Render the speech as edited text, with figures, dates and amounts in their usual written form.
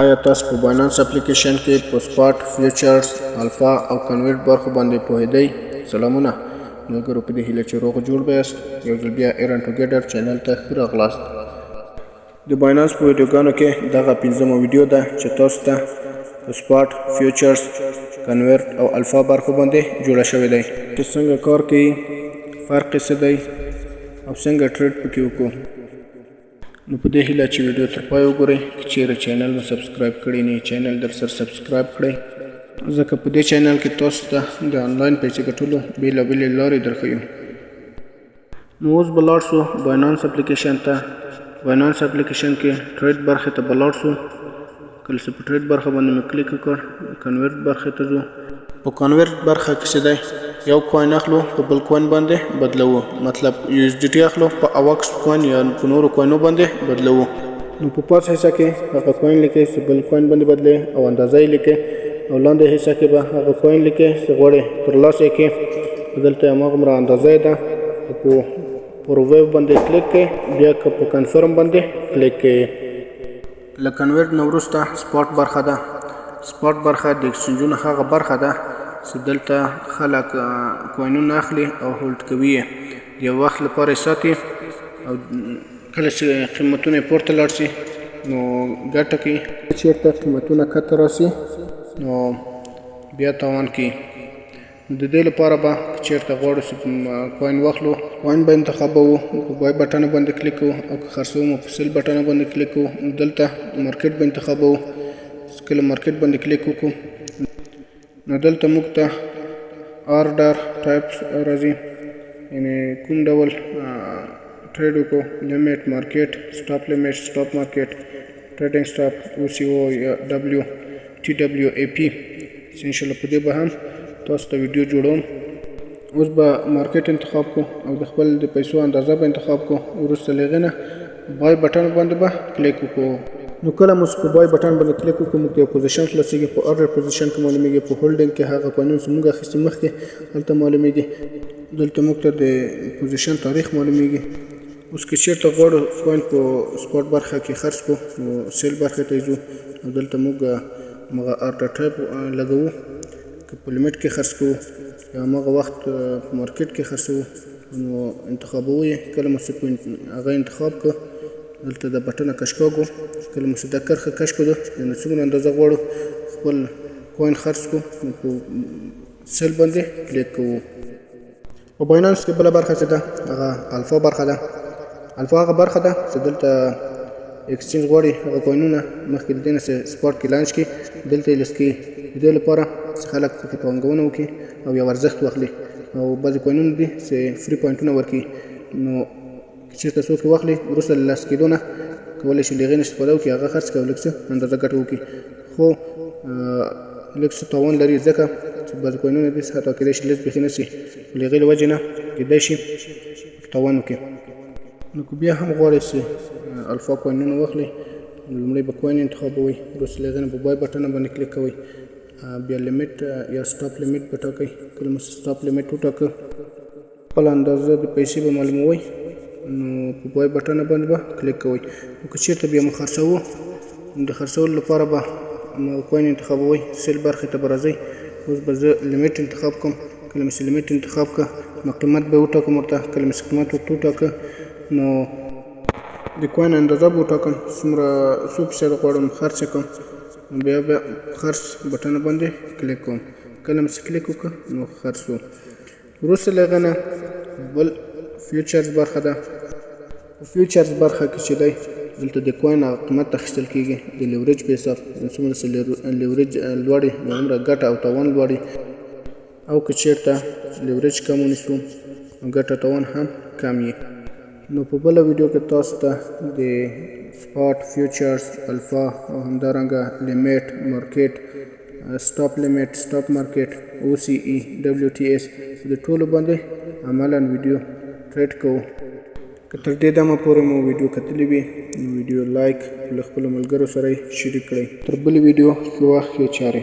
آیا تاسو په باینانس اپلیکیشن کې په سپاټ، فیوچرز، الفا او کنورټ برخو باندې پوهیدئ؟ سلامونه ملګرو، په دې هیله چې روغ جوړ بیاست. یو ځل بیا Earn.Together چینل ته ښه راغلاست. د باینانس په ویډیوګانو کې دغه 5مه ویډیو ده چې تاسو ته په سپاټ، فیوچرز، کنورټ او الفا برخو باندې جوړه شوې دی چې څنګه کار کوي، فرق یې څه دی او څنګه ټریډ پکې وکړو. نو په دې هیله چې ویډیو تر پای وګورئ. که چیرې چینل مو سبسکرایب کړی نه، چینل در سره سبسکرایب کړئ، ځکه په دې چینل کې تاسو ته د آنلاین پیسې ګټلو بېلابېلې لارې درښیو. نو اوس به لاړ شو باینانس اپلیکیشن ته. باینانس اپلیکیشن کې ټریډ برخې ته به لاړ شو. کله چې په ټریډ برخه باندې مې کلیک وکړ، کنورټ برخې ته ځو. په کنورټ برخه کې څه دی؟ یو کوین اخلو په بل کوین باندې بدلوو، مطلب USDT اخلو په اوکس کوین یا په نورو کوینو باندې بدلوو. نو په پاس حصہ کې هغه کوین لیکئ چې بل کوین باندې بدلئ او اندازه یې لیکئ، او لاندې حصہ کې به هغه کوین لیکئ چې غواړئ ترلاسه یې کړئ. دلته هماغومره اندازه یې ده. په پروویو باندې کلیک کړئ، بیا که په کنفرم باندې کلیک کړئ. له کنورټ نه وروسته سپاټ برخه ده. سپاټ برخه د اکسچینجونو هغه برخه ده چې دلته خلک کوینونه اخلي او هولډ کوي یې، د یو وخت لپاره یې ساتي، او کله چې قیمتونه یې پورته لاړ شي نو ګټه کوي. چیرته قیمتونه کښته راسي نو بیا تاوان کوي. د دې لپاره به چیرته غواړو چې کوین واخلو، کوین به انتخابوو، په بای بټن باندې کلیک کوو، او که خرڅوو مو په سیل بټن باندې کلیک کوو. دلته مارکیټ به انتخابوو. کله مارکیټ باندې کلیک وکړو نو دلته موږ ته آرډر ټایپس راځي، یعنې کوم ډول ټریډ وکړو. لیمیټ، مارکیټ، سټاپ لیمیټ، سټاپ مارکیټ، ټریډینګ سټاپ، OCO یا TWAP. انشاءالله په دې به هم تاسو ته ویډیو جوړوم. اوس به مارکیټ انتخاب کو او د خپل د پیسو اندازه به انتخاب کو. وروسته له هغې نه بای بټن باندې به کلیک وکړو. نو کله مو په بای بټن باندې کلیک وکړو، موږ ته یو پوزیشن خلاصېږي. په آرډر پوزیشن کې معلومېږي، په هولډینګ کې هغه کوینونه چې موږ اخیستي مخکې هلته معلومېږي. دلته موږ ته د پوزیشن تاریخ معلومېږي. اوس که چېرته غواړو کوین په سپاټ برخه کې خرڅ کړو نو سیل برخې ته ځو، او دلته موږ همغه آرډر ټایپ لګوو. که په لیمیټ کې خرڅ کوو یا همغه وخت په مارکیټ کې خرڅوو نو انتخابوو یې. کله مو چې هغه انتخاب کړو دلته د بټنه کش کاږو. کله مو چې دا کرښه کش کړو یعنې څومره اندازه غواړو خپل کوین خرڅ کړو نو په سیل باندې کلیک کوو. په باینانس کې بله برخه چې ده هغه الفا برخه ده. الفا هغه برخه ده چې دلته اکسچینج غواړي هغه کوینونه مخکې د دې نه چې سپاټ کې لانچ کړي دلته یې لیست کوي. د دې لپاره چې خلک پکې پانګونه وکړي او یو ارزښت واخلي، او بعضې کوینونه دي چې فری پوینټونه ورکوي. نو که چېرته څوک یې واخلي وروسته له لاسته کېدو نه کولی شي له هغې نه استفاده وکړي، هغه خرڅ کړي او لږ څه اندازه ګټه وکړي. خو لږ څه تاوان لري، ځکه چې بعضې کوینونه دي چې حتی کېدای شي لیست بیخي نه شي، له هغې له وجې نه کېدای شي تاوان وکړي. نو که بیا هم غواړئ چې الفا کوینونه واخلئ لومړی به کوین انتخابوئ، وروسته له هغې نه په بای بټن باندې کلیک کوئ، بیا لیمیټ یا سټاپ لیمیټ به ټاکئ. کله مو سټاپ لیمیټ وټاکه خپله اندازه د پیسې به معلوموئ، نو په بای بټن باندې به کلیک کوئ. نو که چېرته بیا مو خرڅوو نو د خرڅولو لپاره به کوین انتخابوئ، سیل برخې ته به راځئ. اوس به زه لیمیټ انتخاب کوم. کله مې چې لیمیټ انتخاب کړه نو قیمت به وټاکم ورته. کله مې چې قیمت ورته وټاکه نو د کوین اندازه به وټاکم، څو فیصده غواړم خرڅ یې کړم. بیا به خرڅ بټن باندې کلیک کوم. کله مې چې کلیک وکړه نو خرڅ و. وروسته له هغې نه بل فیوچرز برخه ده. په فیوچرز برخه کې چې دی دلته د کوین قیمت اخیستل کېږي د لیوریج په حساب. څومره چې لیوریج لوړي نو هومره ګټه او تاوان لوړي، او که چېرته لیوریج کم ونیسو نو ګټه تاوان هم کم وي. نو په بله ویډیو کې تاسو ته د سپاټ، فیوچرز، الفا او همدارنګه لیمیټ، مارکیټ، سټاپ لیمیټ، سټاپ مارکیټ، OCE، WTS د ټولو باندې عملاً ویډیو ټریډ کوو. که تر دې دمه پورې مو ویډیو کتلې وي نو ویډیو لایک له خپلو ملګرو سره یې شریک کړئ. تر بلې ویډیو ښه وخت ښې چارې.